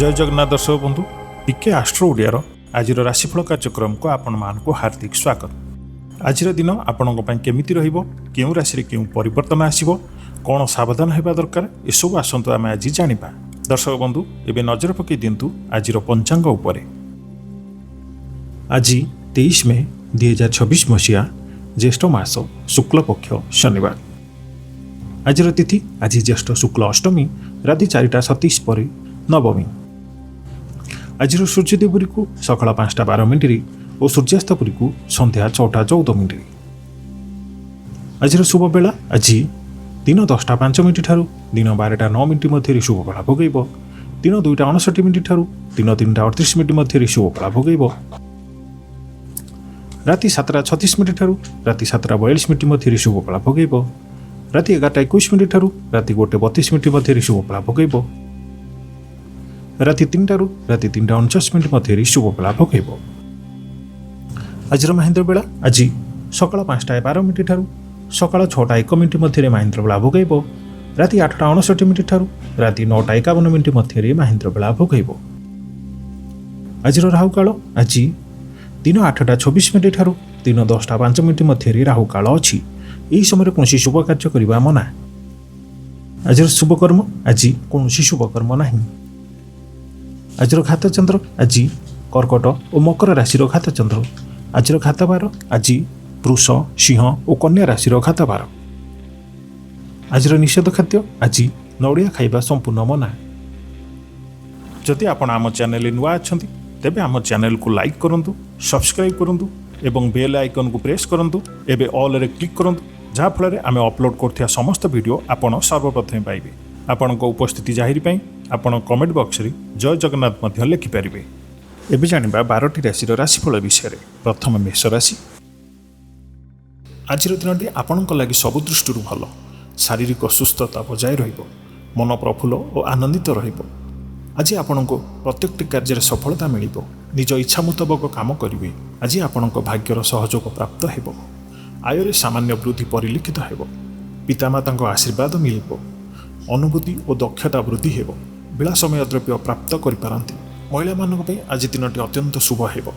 जय जगन्नाथ दर्शक बंधु पीके आस्ट्रो ओडियार आज राशिफल कार्यक्रम को आपण मानक हार्दिक स्वागत। आज दिन आपण केमिति रहिबो, केउ राशि केउ परिवर्तन आसिबो, कौन सावधान होगा दरकार एसबू आसतु आम आज जानिबा। दर्शक बंधु एबे नजर पकई दिंतु आज पंचांग उपरे। आज 23 मे 2026 मसीहा ज्येष्ठ मास शुक्ल पक्ष शनिवार। आज तिथि आज ज्येष्ठ शुक्ल अष्टमी राति 4:37 पर नवमी। आज सूर्योदयपुरी को सकाल 5:12 और सूर्यास्तपुरी को संध्या 6:14। आज शुभ बेला आज दिन 10:05 ठारू दिन 12:09 मध्य शुभ बेला भोगैब। दिन 2:59 ठारू दिन 3:38 मध्य शुभ बेला भोगैब। राति 7:36 ठारू राति 7:42 मध्य शुभ बेला भोगैब। राति 11:21 ठारू राति 1:32 मध्य शुभ बेला भोगैब। राति 3 राति 3:49 मध्य शुभ बेला भोगैब। आज महेन्द्र बेला आज सकाल 5:12 ठारू सकाल 6:01 मध्य महेन्द्र बेला भोगैब। राति 8:59 ठारू राति 9:51 मध्य महेन्द्र बेला भोगैब। आज राहुकाल आज दिन 8:26 ठारू दिन 10:05 मध्य राहुकाल अच्छी। यही समय कौन शुभ कार्य करने मना। आज शुभकर्म आज कौन शुभकर्म ना। आज घात चंद्र आज कर्कट और मकर राशि घात चंद्र। आज घात बार आज वृष सिंह और कन्या राशि घात बार। आज निषेध खाद्य आज नड़िया खाइबा संपूर्ण मना। जदि आपण आम चैनल नुआ अच्छा तेबे आम चैनल को लाइक करंतु, सब्सक्राइब करंतु एवं बेल आइकन को प्रेस करंतु। एबे ऑल रे क्लिक करंतु जहाँ फल आम अपलोड करथिया समस्त वीडियो आपण सर्वप्रथम पाइबे। आपण उपस्थिति जाहिर पाई आपण कमेंट बॉक्स रे जय जगन्नाथ मध्य लिखि पारिबे। एबे जानिबा 12टी राशि राशिफल विषय। प्रथम मेष राशि। आज दिनटी आपणक लागि सब दृष्टि भल। शारीरिक सुस्थता बजाय रहिबो, मन प्रफुल्ल और आनंदित रहिबो। आज आपणको प्रत्येकटी कार्य सफलता मिलिबो। निज इच्छा मुताबक काम करिवे। आज आपणक भाग्यर सहयोग प्राप्त हेबो। आय सामान्य वृद्धि परिलक्षित हेबो। पितामाता आशीर्वाद मिलिबो। अनुभूति और दक्षता वृद्धि हेबो। विलासमय द्रव्य प्राप्त करिपारंती। महिला मानक पई आज दिनटी अत्यंत शुभ हेबो।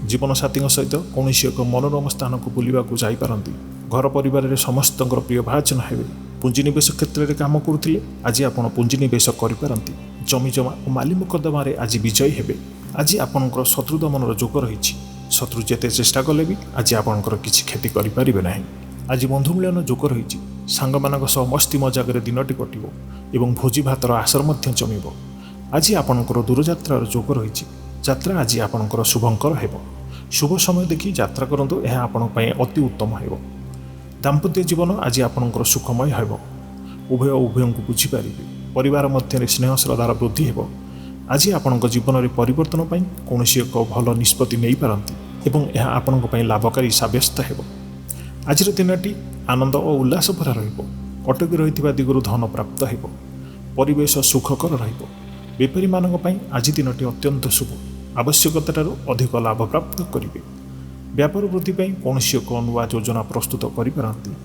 जीवन साथी सहित कौन एक मनोरम स्थान को बुलवाक जापारती। घर परिवार समस्त प्रिय भाजन हेबे। पुंजीनिवेश क्षेत्र में काम करुले आज आप पुंजीनिवेश करिपारंती। जमीजमा और माली मुकदमा आज विजयी हेबे। आज आपणकर शत्रु दमनर जोग रही। शत्रु जेते चेष्टा कले भी आज आपणकर किछि क्षति करिपारिबे नाही। आज बंधु मिलन जोग रही। सांगमानक सह मस्ती मजाक दिनटी कटिबो एवं भोजी भातर आसर मध्य जमिबो। आज आपणकर दूरयात्रार जोग रही। यात्रा आज आपणकर शुभंकर हेबो। शुभ समय देखि यात्रा करंतु, यह आपण पई अति उत्तम हेबो। दाम्पत्य जीवन आज आपणकर सुखमय हेबो। उभय उभयों को बुझी पारिबे। परिवार मध्य स्नेह श्रद्धार वृद्धि हेबो। आज आपणक जीवन में परिवर्तन पई कौनसी एक भल निष्पत्ति नहीं पारंती एवं यह आपणक पई लाभकारी साब्यस्त हेबो। आज दिनटी आनंद और उल्लास भरा रहिबो। अटकी रहिथिबा दिगरु धन प्राप्त हेबो। परिवेश सुखकर रहिबो। बेपारी मानक पई आज दिनटी अत्यंत शुभ। आवश्यकतार अधिक लाभ प्राप्त करिवे। व्यापार वृद्धि पई कौनसी एक नुआ योजना प्रस्तुत करिपारंती।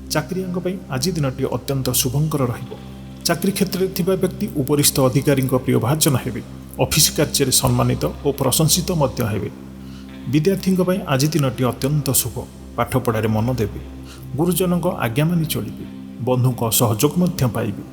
चाकरियांक पई आज दिनटी अत्यंत शुभंकर रहिबो। चाकरी क्षेत्र में थिबा व्यक्ति उपरिस्थ अधिकारी प्रिय भाजन हेबे। ऑफिस कार्य सम्मानित और प्रशंसित मध्य हेबे। विद्यार्थी आज दिनटी अत्यंत शुभ। पाठपढ़ार मन देवे। गुरुजन आज्ञा मानि चलिए। बंधु सहयोग मध्य पाइबे।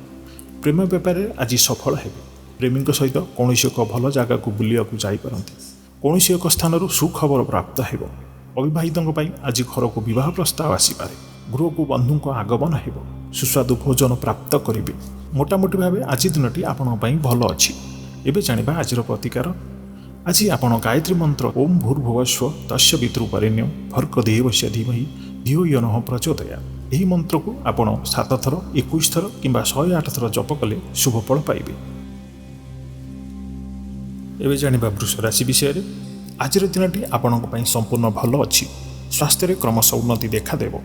प्रेम व्यापार आज सफल हेबे। प्रेमी सहित कौन एक भल जगह को बुलिया जापारती। कौन एक स्थान सुखबर प्राप्त हेबो। अविवाहित आज घर को विवाह प्रस्ताव आसीपारे। गृह को बंधु आगमन हेबो। सुस्वादु भोजन प्राप्त करिवे। मोटामोटी भाव आज दिनटी आपण भल अच्छी। एबे जानिबा आज प्रतिकार। आज आपण गायत्री मंत्र ओम भूर्भुवस्व तस्य पितृवरेण्यं भर्गदेवस्य धीमहि धियो यो नः प्रचोदयात्। यही मंत्र को आपण 7 थर 21 थर किंबा 108 थर जप कले शुभ फल पाइबे। एबे जानिबा वृष राशि विषय। आज दिनटी आपणक पई संपूर्ण भल अच्छी। स्वास्थ्य क्रमश उन्नति देखादेव।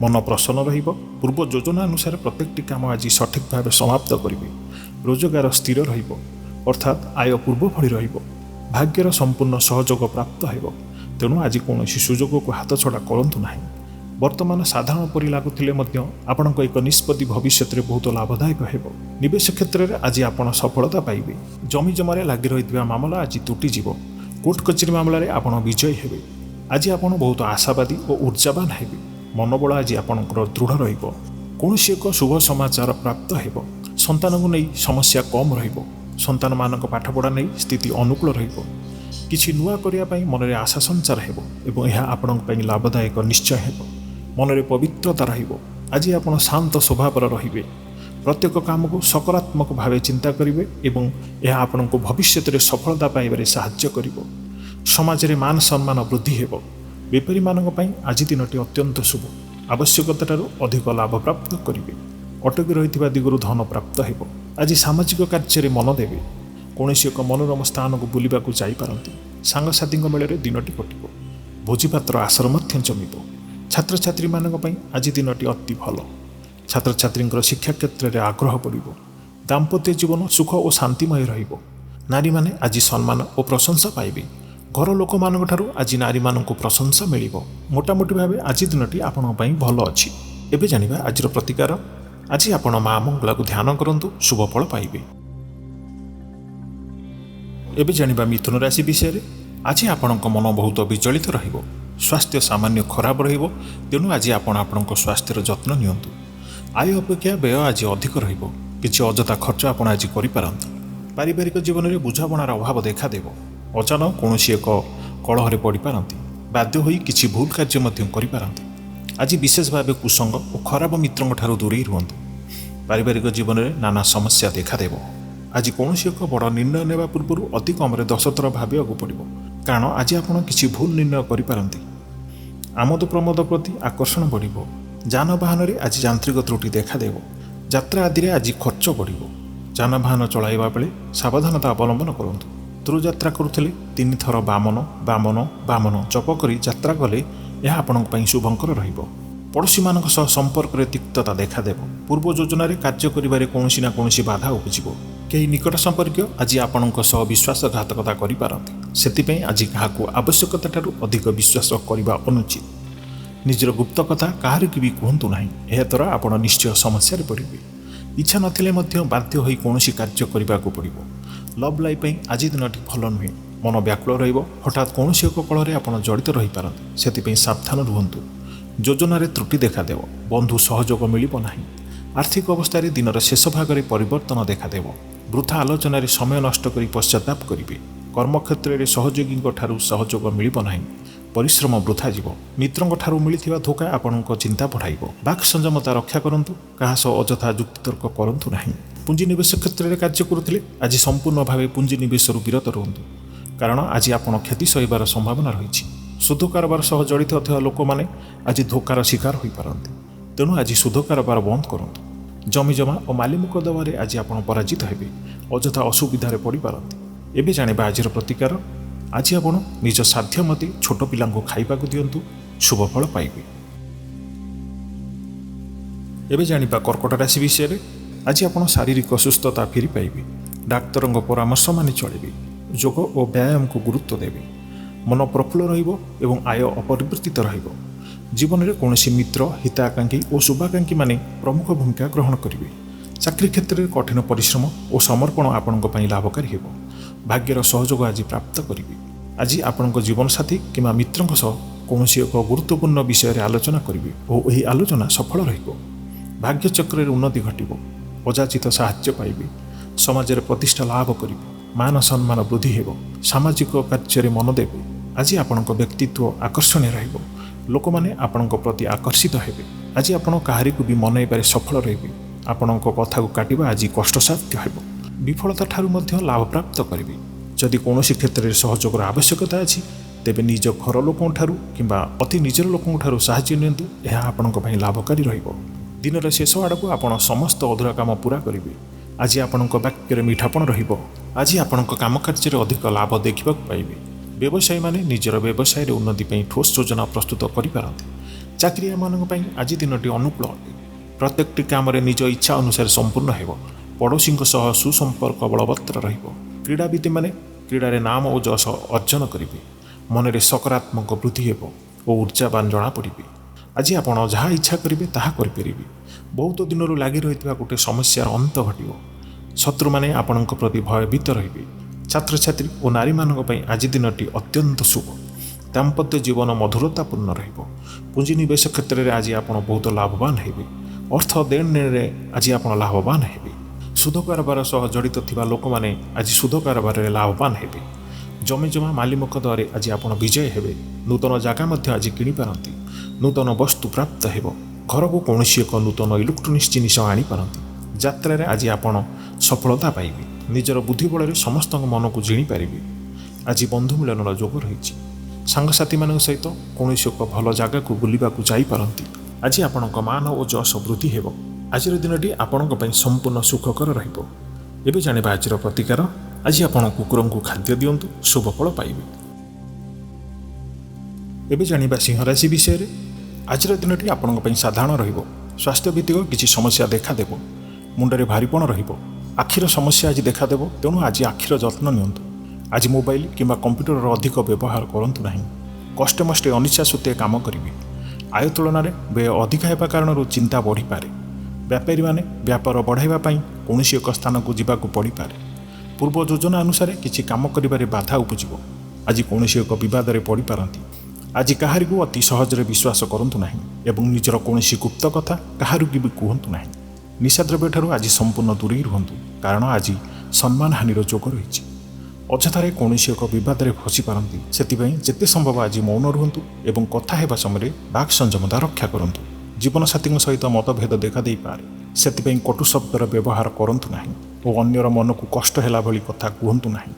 मन प्रसन्न रहिबो। पूर्व योजना अनुसार प्रत्येकटी काम आज सठिक भाव समाप्त करिवे। रोजगार स्थिर रहिबो अर्थात आय पूर्व भली रहिबो। भाग्यर संपूर्ण सहयोग प्राप्त हेबो। तेणु आज कौन सुजोग को हाथ छड़ा करंतु नाही। ବର୍ତ୍ତମାନ ସାଧାରଣ ପରି ଲାଗୁଥିଲେ ମଧ୍ୟ ଆପଣଙ୍କ ଏକ ନିଷ୍ପତ୍ତି ଭବିଷ୍ୟତରେ ବହୁତ ଲାଭଦାୟକ ହେବ। ନିବେଶ କ୍ଷେତ୍ରରେ ଆଜି ଆପଣ ସଫଳତା ପାଇବେ। ଜମି ଜମାରେ ଲାଗି ରହିଥିବା ମାମଲା ଆଜି ତୁଟିଯିବ। କୋର୍ଟ କଚେରୀ ମାମଲାରେ ଆପଣ ବିଜୟୀ ହେବେ। ଆଜି ଆପଣ ବହୁତ ଆଶାବାଦୀ ଓ ଉର୍ଜାବାନ ହେବେ। ମନୋବଳ ଆଜି ଆପଣଙ୍କର ଦୃଢ଼ ରହିବ। କୌଣସି ଏକ ଶୁଭ ସମାଚାର ପ୍ରାପ୍ତ ହେବ। ସନ୍ତାନଙ୍କୁ ନେଇ ସମସ୍ୟା କମ୍ ରହିବ। ସନ୍ତାନମାନଙ୍କ ପାଠପଢ଼ା ନେଇ ସ୍ଥିତି ଅନୁକୂଳ ରହିବ। କିଛି ନୂଆ କରିବା ପାଇଁ ମନରେ ଆଶା ସଞ୍ଚାର ହେବ ଏବଂ ଏହା ଆପଣଙ୍କ ପାଇଁ ଲାଭଦାୟକ ନିଶ୍ଚୟ ହେବ। ମନରେ ପବିତ୍ରତା ରହିବ। ଆଜି ଆପଣ ଶାନ୍ତ ସ୍ୱଭାବର ରହିବେ। ପ୍ରତ୍ୟେକ କାମକୁ ସକାରାତ୍ମକ ଭାବେ ଚିନ୍ତା କରିବେ ଏବଂ ଏହା ଆପଣଙ୍କୁ ଭବିଷ୍ୟତରେ ସଫଳତା ପାଇବାରେ ସାହାଯ୍ୟ କରିବ। ସମାଜରେ ମାନ ସମ୍ମାନ ବୃଦ୍ଧି ହେବ। ବେପାରୀମାନଙ୍କ ପାଇଁ ଆଜି ଦିନଟି ଅତ୍ୟନ୍ତ ଶୁଭ। ଆବଶ୍ୟକତାଠାରୁ ଅଧିକ ଲାଭ ପ୍ରାପ୍ତ କରିବେ। ଅଟକି ରହିଥିବା ଦିଗରୁ ଧନ ପ୍ରାପ୍ତ ହେବ। ଆଜି ସାମାଜିକ କାର୍ଯ୍ୟରେ ମନ ଦେବେ। କୌଣସି ଏକ ମନୋରମ ସ୍ଥାନକୁ ବୁଲିବାକୁ ଯାଇପାରନ୍ତି। ସାଙ୍ଗସାଥୀଙ୍କ ମେଳରେ ଦିନଟି କଟିବ। ଭୋଜିପାତ୍ର ଆସର ମଧ୍ୟ ଜମିବ। ଛାତ୍ରଛାତ୍ରୀମାନଙ୍କ ପାଇଁ ଆଜି ଦିନଟି ଅତି ଭଲ। ଛାତ୍ରଛାତ୍ରୀଙ୍କର ଶିକ୍ଷା କ୍ଷେତ୍ରରେ ଆଗ୍ରହ ବଢ଼ିବ। ଦାମ୍ପତ୍ୟ ଜୀବନ ସୁଖ ଓ ଶାନ୍ତିମୟ ରହିବ। ନାରୀମାନେ ଆଜି ସମ୍ମାନ ଓ ପ୍ରଶଂସା ପାଇବେ। ଘର ଲୋକମାନଙ୍କଠାରୁ ଆଜି ନାରୀମାନଙ୍କୁ ପ୍ରଶଂସା ମିଳିବ। ମୋଟାମୋଟି ଭାବେ ଆଜି ଦିନଟି ଆପଣଙ୍କ ପାଇଁ ଭଲ ଅଛି। ଏବେ ଜାଣିବା ଆଜିର ପ୍ରତିକାର। ଆଜି ଆପଣ ମା ମଙ୍ଗଳାକୁ ଧ୍ୟାନ କରନ୍ତୁ, ଶୁଭ ଫଳ ପାଇବେ। ଏବେ ଜାଣିବା ମିଥୁନ ରାଶି ବିଷୟରେ। ଆଜି ଆପଣଙ୍କ ମନ ବହୁତ ବିଚଳିତ ରହିବ। ସ୍ୱାସ୍ଥ୍ୟ ସାମାନ୍ୟ ଖରାପ ରହିବ, ତେଣୁ ଆଜି ଆପଣ ଆପଣଙ୍କ ସ୍ୱାସ୍ଥ୍ୟର ଯତ୍ନ ନିଅନ୍ତୁ। ଆୟ ଅପେକ୍ଷା ବ୍ୟୟ ଆଜି ଅଧିକ ରହିବ। କିଛି ଅଯଥା ଖର୍ଚ୍ଚ ଆପଣ ଆଜି କରିପାରନ୍ତି। ପାରିବାରିକ ଜୀବନରେ ବୁଝାମଣାର ଅଭାବ ଦେଖାଦେବ। ଅଚାନକ କୌଣସି ଏକ କଳହରେ ପଡ଼ିପାରନ୍ତି। ବାଧ୍ୟ ହୋଇ କିଛି ଭୁଲ କାର୍ଯ୍ୟ ମଧ୍ୟ କରିପାରନ୍ତି। ଆଜି ବିଶେଷ ଭାବେ କୁସଙ୍ଗ ଓ ଖରାପ ମିତ୍ରଙ୍କଠାରୁ ଦୂରେଇ ରୁହନ୍ତୁ। ପାରିବାରିକ ଜୀବନରେ ନାନା ସମସ୍ୟା ଦେଖାଦେବ। ଆଜି କୌଣସି ଏକ ବଡ଼ ନିର୍ଣ୍ଣୟ ନେବା ପୂର୍ବରୁ ଅତି କମରେ 10 ଥର ଭାବିବାକୁ ପଡ଼ିବ, କାରଣ ଆଜି ଆପଣ କିଛି ଭୁଲ ନିର୍ଣ୍ଣୟ କରିପାରନ୍ତି। ଆମୋଦ ପ୍ରମୋଦ ପ୍ରତି ଆକର୍ଷଣ ବଢ଼ିବ। ଯାନବାହନରେ ଆଜି ଯାନ୍ତ୍ରିକ ତ୍ରୁଟି ଦେଖାଦେବ। ଯାତ୍ରା ଆଦିରେ ଆଜି ଖର୍ଚ୍ଚ ବଢ଼ିବ। ଯାନବାହନ ଚଳାଇବା ବେଳେ ସାବଧାନତା ଅବଲମ୍ବନ କରନ୍ତୁ। ଦୂରଯାତ୍ରା କରୁଥିଲେ 3 ଥର ବାମନ ବାମନ ବାମନ ଜପ କରି ଯାତ୍ରା କଲେ ଏହା ଆପଣଙ୍କ ପାଇଁ ଶୁଭଙ୍କର ରହିବ। ପଡ଼ୋଶୀମାନଙ୍କ ସହ ସମ୍ପର୍କରେ ତିକ୍ତତା ଦେଖାଦେବ। ପୂର୍ବ ଯୋଜନାରେ କାର୍ଯ୍ୟ କରିବାରେ କୌଣସି ନା କୌଣସି ବାଧା ଉପୁଜିବ। କେହି ନିକଟ ସମ୍ପର୍କୀୟ ଆଜି ଆପଣଙ୍କ ସହ ବିଶ୍ୱାସଘାତକତା କରିପାରନ୍ତି। ସେଥିପାଇଁ ଆଜି କାହାକୁ ଆବଶ୍ୟକତାଠାରୁ ଅଧିକ ବିଶ୍ୱାସ କରିବା ଅନୁଚିତ। ନିଜର ଗୁପ୍ତ କଥା କାହାରିକୁ ବି କୁହନ୍ତୁ ନାହିଁ। ଏହାଦ୍ୱାରା ଆପଣ ନିଶ୍ଚୟ ସମସ୍ୟାରେ ପଡ଼ିବେ। ଇଚ୍ଛା ନଥିଲେ ମଧ୍ୟ ବାଧ୍ୟ ହୋଇ କୌଣସି କାର୍ଯ୍ୟ କରିବାକୁ ପଡ଼ିବ। ଲଭ୍ ଲାଇଫ୍ ପାଇଁ ଆଜି ଦିନଟି ଭଲ ନୁହେଁ। ମନ ବ୍ୟାକୁଳ ରହିବ। ହଠାତ୍ କୌଣସି ଏକ କଳରେ ଆପଣ ଜଡ଼ିତ ରହିପାରନ୍ତି। ସେଥିପାଇଁ ସାବଧାନ ରୁହନ୍ତୁ। ଯୋଜନାରେ ତ୍ରୁଟି ଦେଖାଦେବ। ବନ୍ଧୁ ସହଯୋଗ ମିଳିବ ନାହିଁ। ଆର୍ଥିକ ଅବସ୍ଥାରେ ଦିନର ଶେଷ ଭାଗରେ ପରିବର୍ତ୍ତନ ଦେଖାଦେବ। ବୃଥା ଆଲୋଚନାରେ ସମୟ ନଷ୍ଟ କରି ପଶ୍ଚାତାପ କରିବେ। କର୍ମକ୍ଷେତ୍ରରେ ସହଯୋଗୀଙ୍କ ଠାରୁ ସହଯୋଗ ମିଳିବ ନାହିଁ। ପରିଶ୍ରମ ବୃଥା ଯିବ। ମିତ୍ରଙ୍କ ଠାରୁ ମିଳିଥିବା ଧୋକା ଆପଣଙ୍କ ଚିନ୍ତା ବଢ଼ାଇବ। ବାକ୍ ସଂଯମତା ରକ୍ଷା କରନ୍ତୁ। କାହା ସହ ଅଯଥା ଯୁକ୍ତିତର୍କ କରନ୍ତୁ ନାହିଁ। ପୁଞ୍ଜିନିବେଶ କ୍ଷେତ୍ରରେ କାର୍ଯ୍ୟ କରୁଥିଲେ ଆଜି ସମ୍ପୂର୍ଣ୍ଣ ଭାବେ ପୁଞ୍ଜିନିବେଶରୁ ବିରତ ରୁହନ୍ତୁ, କାରଣ ଆଜି ଆପଣ କ୍ଷତି ସହିବାର ସମ୍ଭାବନା ରହିଛି। ସୁଧ କାରବାର ସହ ଜଡ଼ିତ ଥିବା ଲୋକମାନେ ଆଜି ଧୋକାର ଶିକାର ହୋଇପାରନ୍ତି। ତେଣୁ ଆଜି ସୁଧ କାରବାର ବନ୍ଦ କରନ୍ତୁ। ଜମିଜମା ଓ ମାଲି ମୁକଦ୍ଦମାରେ ଆଜି ଆପଣ ପରାଜିତ ହେବେ। ଅଯଥା ଅସୁବିଧାରେ ପଡ଼ିପାରନ୍ତି। ଏବେ ଜାଣିବା ଆଜିର ପ୍ରତିକାର। ଆଜି ଆପଣ ନିଜ ସାଧ୍ୟ ମତେ ଛୋଟ ପିଲାଙ୍କୁ ଖାଇବାକୁ ଦିଅନ୍ତୁ, ଶୁଭ ଫଳ ପାଇବେ। ଏବେ ଜାଣିବା କର୍କଟ ରାଶି ବିଷୟରେ। ଆଜି ଆପଣ ଶାରୀରିକ ସୁସ୍ଥତା ଫେରି ପାଇବେ। ଡାକ୍ତରଙ୍କ ପରାମର୍ଶ ମାନି ଚଳିବେ। ଯୋଗ ଓ ବ୍ୟାୟାମକୁ ଗୁରୁତ୍ୱ ଦେବେ। ମନ ପ୍ରଫୁଲ୍ଲ ରହିବ ଏବଂ ଆୟ ଅପରିବର୍ତ୍ତିତ ରହିବ। ଜୀବନରେ କୌଣସି ମିତ୍ର, ହିତାକାଂକ୍ଷୀ ଓ ଶୁଭାକାଂକ୍ଷୀମାନେ ପ୍ରମୁଖ ଭୂମିକା ଗ୍ରହଣ କରିବେ। ଚାକିରି କ୍ଷେତ୍ରରେ କଠିନ ପରିଶ୍ରମ ଓ ସମର୍ପଣ ଆପଣଙ୍କ ପାଇଁ ଲାଭକାରୀ ହେବ। ଭାଗ୍ୟର ସହଯୋଗ ଆଜି ପ୍ରାପ୍ତ କରିବେ। ଆଜି ଆପଣଙ୍କ ଜୀବନସାଥୀ କିମ୍ବା ମିତ୍ରଙ୍କ ସହ କୌଣସି ଏକ ଗୁରୁତ୍ୱପୂର୍ଣ୍ଣ ବିଷୟରେ ଆଲୋଚନା କରିବେ ଓ ଏହି ଆଲୋଚନା ସଫଳ ରହିବ। ଭାଗ୍ୟଚକ୍ରରେ ଉନ୍ନତି ଘଟିବ। ଅଯାଚିତ ସାହାଯ୍ୟ ପାଇବେ। ସମାଜରେ ପ୍ରତିଷ୍ଠା ଲାଭ କରିବେ। ମାନ ସମ୍ମାନ ବୃଦ୍ଧି ହେବ। ସାମାଜିକ କାର୍ଯ୍ୟରେ ମନ ଦେବେ। ଆଜି ଆପଣଙ୍କ ବ୍ୟକ୍ତିତ୍ୱ ଆକର୍ଷଣୀୟ ରହିବ। ଲୋକମାନେ ଆପଣଙ୍କ ପ୍ରତି ଆକର୍ଷିତ ହେବେ। ଆଜି ଆପଣ କାହାରିକୁ ବି ମନାଇବାରେ ସଫଳ ରହିବେ। ଆପଣଙ୍କ କଥାକୁ କାଟିବା ଆଜି କଷ୍ଟସାଧ୍ୟ ହେବ। ବିଫଳତା ଠାରୁ ମଧ୍ୟ ଲାଭ ପ୍ରାପ୍ତ କରିବେ। ଯଦି କୌଣସି କ୍ଷେତ୍ରରେ ସହଯୋଗର ଆବଶ୍ୟକତା ଅଛି, ତେବେ ନିଜ ଘର ଲୋକଙ୍କଠାରୁ କିମ୍ବା ଅତି ନିଜର ଲୋକଙ୍କଠାରୁ ସାହାଯ୍ୟ ନିଅନ୍ତୁ। ଏହା ଆପଣଙ୍କ ପାଇଁ ଲାଭକାରୀ ରହିବ। ଦିନର ଶେଷ ଆଡ଼କୁ ଆପଣ ସମସ୍ତ ଅଧୁରା କାମ ପୂରା କରିବେ। ଆଜି ଆପଣଙ୍କ ବାକ୍ୟରେ ମିଠାପଣ ରହିବ। ଆଜି ଆପଣଙ୍କ କାମକାର୍ଯ୍ୟରେ ଅଧିକ ଲାଭ ଦେଖିବାକୁ ପାଇବେ। ବ୍ୟବସାୟୀମାନେ ନିଜର ବ୍ୟବସାୟରେ ଉନ୍ନତି ପାଇଁ ଠୋସ୍ ଯୋଜନା ପ୍ରସ୍ତୁତ କରିପାରନ୍ତି। ଚାକିରିଆମାନଙ୍କ ପାଇଁ ଆଜି ଦିନଟି ଅନୁକୂଳ ଅଟେ। ପ୍ରତ୍ୟେକଟି କାମରେ ନିଜ ଇଚ୍ଛା ଅନୁସାରେ ସମ୍ପୂର୍ଣ୍ଣ ହେବ। ପଡ଼ୋଶୀଙ୍କ ସହ ସୁସମ୍ପର୍କ ବଳବତ୍ତର ରହିବ। କ୍ରୀଡ଼ାବିତମାନେ କ୍ରୀଡ଼ାରେ ନାମ ଓ ଯଶ ଅର୍ଜନ କରିବେ। ମନରେ ସକାରାତ୍ମକ ବୃଦ୍ଧି ହେବ ଓ ଉର୍ଜାବାନ ଜଣାପଡ଼ିବେ। ଆଜି ଆପଣ ଯାହା ଇଚ୍ଛା କରିବେ ତାହା କରିପାରିବେ। ବହୁତ ଦିନରୁ ଲାଗି ରହିଥିବା ଗୋଟିଏ ସମସ୍ୟାର ଅନ୍ତ ଘଟିବ। ଶତ୍ରୁମାନେ ଆପଣଙ୍କ ପ୍ରତି ଭୟଭୀତ ରହିବେ। ଛାତ୍ରଛାତ୍ରୀ ଓ ନାରୀମାନଙ୍କ ପାଇଁ ଆଜି ଦିନଟି ଅତ୍ୟନ୍ତ ଶୁଭ। ଦାମ୍ପତ୍ୟ ଜୀବନ ମଧୁରତାପୂର୍ଣ୍ଣ ରହିବ। ପୁଞ୍ଜିନିବେଶ କ୍ଷେତ୍ରରେ ଆଜି ଆପଣ ବହୁତ ଲାଭବାନ ହେବେ। ଅର୍ଥ ଦେଣନେଣରେ ଆଜି ଆପଣ ଲାଭବାନ ହେବେ। ସୁଧ କାରବାର ସହ ଜଡ଼ିତ ଥିବା ଲୋକମାନେ ଆଜି ସୁଧ କାରବାରରେ ଲାଭବାନ ହେବେ। ଜମିଜମା ମାଲିମକଦରେ ଆଜି ଆପଣ ବିଜୟ ହେବେ। ନୂତନ ଜାଗା ମଧ୍ୟ ଆଜି କିଣିପାରନ୍ତି। ନୂତନ ବସ୍ତୁ ପ୍ରାପ୍ତ ହେବ। ଘରକୁ କୌଣସି ଏକ ନୂତନ ଇଲେକ୍ଟ୍ରୋନିକ୍ସ ଜିନିଷ ଆଣିପାରନ୍ତି। ଯାତ୍ରାରେ ଆଜି ଆପଣ ସଫଳତା ପାଇବେ। ନିଜର ବୁଦ୍ଧି ବଳରେ ସମସ୍ତଙ୍କ ମନକୁ ଜିଣିପାରିବେ। ଆଜି ବନ୍ଧୁ ମିଳନର ଯୋଗ ରହିଛି। ସାଙ୍ଗସାଥିମାନଙ୍କ ସହିତ କୌଣସି ଏକ ଭଲ ଜାଗାକୁ ବୁଲିବାକୁ ଯାଇପାରନ୍ତି। ଆଜି ଆପଣଙ୍କ ମାନ ଓ ଯଶ ବୃଦ୍ଧି ହେବ। ଆଜିର ଦିନଟି ଆପଣଙ୍କ ପାଇଁ ସମ୍ପୂର୍ଣ୍ଣ ସୁଖକର ରହିବ। ଏବେ ଜାଣିବା ଆଜିର ପ୍ରତିକାର। ଆଜି ଆପଣ କୁକୁରଙ୍କୁ ଖାଦ୍ୟ ଦିଅନ୍ତୁ, ଶୁଭ ଫଳ ପାଇବେ। ଏବେ ଜାଣିବା ସିଂହ ରାଶି ବିଷୟରେ। ଆଜିର ଦିନଟି ଆପଣଙ୍କ ପାଇଁ ସାଧାରଣ ରହିବ। ସ୍ୱାସ୍ଥ୍ୟ ଭିତ୍ତିକ କିଛି ସମସ୍ୟା ଦେଖାଦେବ। ମୁଣ୍ଡରେ ଭାରିପଣ ରହିବ। ଆଖିର ସମସ୍ୟା ଆଜି ଦେଖାଦେବ, ତେଣୁ ଆଜି ଆଖିର ଯତ୍ନ ନିଅନ୍ତୁ। ଆଜି ମୋବାଇଲ କିମ୍ବା କମ୍ପ୍ୟୁଟରର ଅଧିକ ବ୍ୟବହାର କରନ୍ତୁ ନାହିଁ। କଷ୍ଟେମଷ୍ଟେ ଅନିଚ୍ଛା ସତ୍ତ୍ୱେ କାମ କରିବେ। ଆୟ ତୁଳନାରେ ବ୍ୟୟ ଅଧିକା ହେବା କାରଣରୁ ଚିନ୍ତା ବଢ଼ିପାରେ। ବ୍ୟାପାରୀମାନେ ବ୍ୟାପାର ବଢ଼ାଇବା ପାଇଁ କୌଣସି ଏକ ସ୍ଥାନକୁ ଯିବାକୁ ପଡ଼ିପାରେ। ପୂର୍ବ ଯୋଜନା ଅନୁସାରେ କିଛି କାମ କରିବାରେ ବାଧା ଉପୁଜିବ। ଆଜି କୌଣସି ଏକ ବିବାଦରେ ପଡ଼ିପାରନ୍ତି। ଆଜି କାହାରିକୁ ଅତି ସହଜରେ ବିଶ୍ୱାସ କରନ୍ତୁ ନାହିଁ ଏବଂ ନିଜର କୌଣସି ଗୁପ୍ତ କଥା କାହାରିକୁ ବି କୁହନ୍ତୁ ନାହିଁ। ନିଶାଦ୍ରବ୍ୟଠାରୁ ଆଜି ସମ୍ପୂର୍ଣ୍ଣ ଦୂରେଇ ରୁହନ୍ତୁ, କାରଣ ଆଜି ସମ୍ମାନ ହାନିର ଯୋଗ ରହିଛି। ଅଯଥାରେ କୌଣସି ଏକ ବିବାଦରେ ଫସି ପାରନ୍ତି। ସେଥିପାଇଁ ଯେତେ ସମ୍ଭବ ଆଜି ମୌନ ରୁହନ୍ତୁ ଏବଂ କଥା ହେବା ସମୟରେ ବାକ୍ ସଂଯମତା ରକ୍ଷା କରନ୍ତୁ। ଜୀବନସାଥୀଙ୍କ ସହିତ ମତଭେଦ ଦେଖାଦେଇପାରେ। ସେଥିପାଇଁ କଟୁ ଶବ୍ଦର ବ୍ୟବହାର କରନ୍ତୁ ନାହିଁ ଓ ଅନ୍ୟର ମନକୁ କଷ୍ଟ ହେଲା ଭଳି କଥା କୁହନ୍ତୁ ନାହିଁ,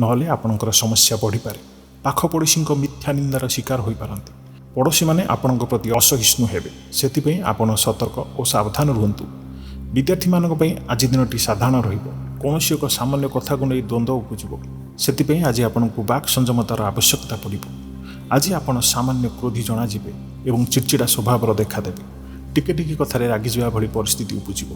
ନହେଲେ ଆପଣଙ୍କର ସମସ୍ୟା ବଢ଼ିପାରେ। ପାଖ ପଡ଼ୋଶୀଙ୍କ ମିଥ୍ୟା ନିନ୍ଦାର ଶିକାର ହୋଇପାରନ୍ତି। ପଡ଼ୋଶୀମାନେ ଆପଣଙ୍କ ପ୍ରତି ଅସହିଷ୍ଣୁ ହେବେ। ସେଥିପାଇଁ ଆପଣ ସତର୍କ ଓ ସାବଧାନ ରୁହନ୍ତୁ। ବିଦ୍ୟାର୍ଥୀମାନଙ୍କ ପାଇଁ ଆଜି ଦିନଟି ସାଧାରଣ ରହିବ। କୌଣସି ଏକ ସାମାନ୍ୟ କଥାକୁ ନେଇ ଦ୍ୱନ୍ଦ୍ୱ ଉପୁଜିବ। ସେଥିପାଇଁ ଆଜି ଆପଣଙ୍କୁ ବାକ୍ ସଂଯମତାର ଆବଶ୍ୟକତା ପଡ଼ିବ। ଆଜି ଆପଣ ସାମାନ୍ୟ କ୍ରୋଧୀ ଜଣାଯିବେ ଏବଂ ଚିଡ଼ଚିଡ଼ା ସ୍ୱଭାବର ଦେଖାଦେବେ। ଟିକେ ଟିକେ କଥାରେ ରାଗିଯିବା ଭଳି ପରିସ୍ଥିତି ଉପୁଜିବ।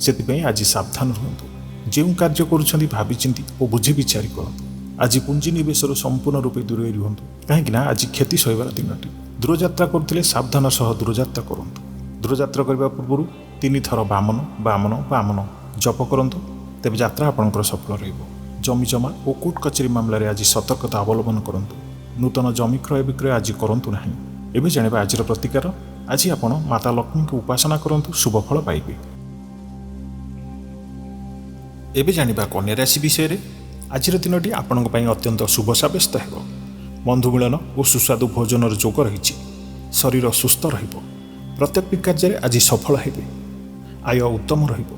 ସେଥିପାଇଁ ଆଜି ସାବଧାନ ରୁହନ୍ତୁ। ଯେଉଁ କାର୍ଯ୍ୟ କରୁଛନ୍ତି ଭାବିଚିନ୍ତି ଓ ବୁଝି ବିଚାରି କରନ୍ତୁ। ଆଜି ପୁଞ୍ଜିନିବେଶରୁ ସମ୍ପୂର୍ଣ୍ଣ ରୂପେ ଦୂରେଇ ରୁହନ୍ତୁ, କାହିଁକିନା ଆଜି କ୍ଷତି ସହିବାର ଦିନଟି। ଦୂରଯାତ୍ରା କରୁଥିଲେ ସାବଧାନ ସହ ଦୂରଯାତ୍ରା କରନ୍ତୁ। ଦୂରଯାତ୍ରା କରିବା ପୂର୍ବରୁ 3 ଥର ବାମନ ବାମନ ବାମନ ଜପ କରନ୍ତୁ, ତେବେ ଯାତ୍ରା ଆପଣଙ୍କର ସଫଳ ରହିବ। ଜମିଜମା ଓ କୋର୍ଟ କଚେରୀ ମାମଲାରେ ଆଜି ସତର୍କତା ଅବଲମ୍ବନ କରନ୍ତୁ। ନୂତନ ଜମି କ୍ରୟ ବିକ୍ରୟ ଆଜି କରନ୍ତୁ ନାହିଁ। ଏବେ ଜାଣିବା ଆଜିର ପ୍ରତିକାର। ଆଜି ଆପଣ ମାତା ଲକ୍ଷ୍ମୀଙ୍କୁ ଉପାସନା କରନ୍ତୁ, ଶୁଭ ଫଳ ପାଇବେ। ଏବେ ଜାଣିବା କନ୍ୟା ରାଶି ବିଷୟରେ। ଆଜିର ଦିନଟି ଆପଣଙ୍କ ପାଇଁ ଅତ୍ୟନ୍ତ ଶୁଭ ସାବ୍ୟସ୍ତ ହେବ। ବନ୍ଧୁ ମିଳନ ଓ ସୁସ୍ୱାଦୁ ଭୋଜନର ଯୋଗ ରହିଛି। ଶରୀର ସୁସ୍ଥ ରହିବ। ପ୍ରତ୍ୟେକ କାର୍ଯ୍ୟରେ ଆଜି ସଫଳ ହେବେ। ଆୟ ଉତ୍ତମ ରହିବ।